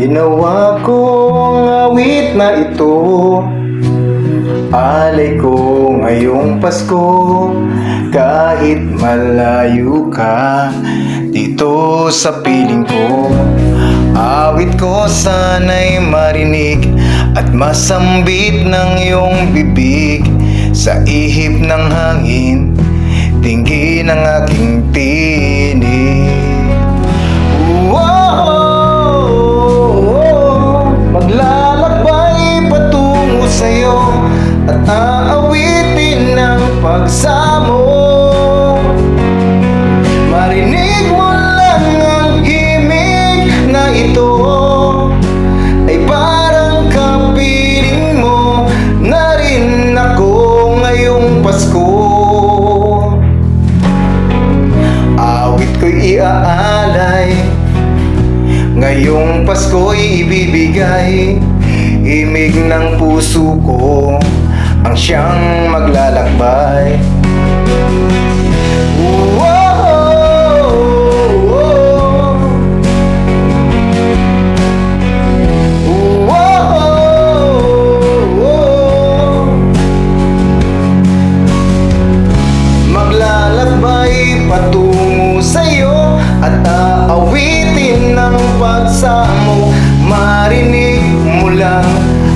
Ginawa kong awit na ito, alay ko ngayong Pasko. Kahit malayo ka dito sa piling ko, awit ko sana'y marinig at masambit ng iyong bibig. Sa ihip ng hangin, tingin ang aking tinig. Maglalakbay patungo sa'yo at aawitin ng pagsamo. Marinig mo lang ang himig na ito, ay parang kapiling mo na rin ako ngayong Pasko. Awit ko'y iaalay, ngayong Pasko'y ibibigay. Himig ng puso ko ang siyang maglalakbay. Maglalakbay patungo sa'yo at aawitin ng pagsamo. Marinig mo lang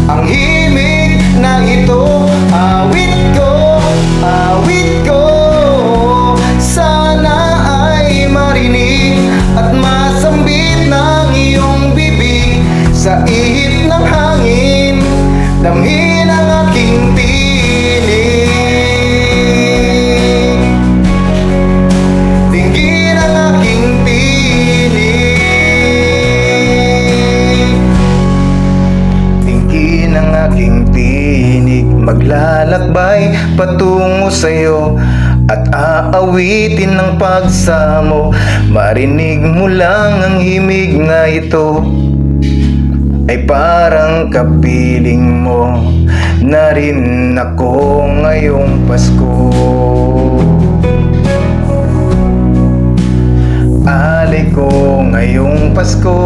ang himig na ito, awit ko, sana ay marinig at masambit ng iyong bibig. Sa ihip ng hangin, damhin ang aking tinig. Dinggin ang aking tinig. Dinggin ang aking tinig. Maglalakbay patungo sa'yo at aawitin ng pagsamo. Marinig mo lang ang himig na ito, ay parang kapiling mo na rin ako ngayong Pasko. Alay ko ngayong Pasko.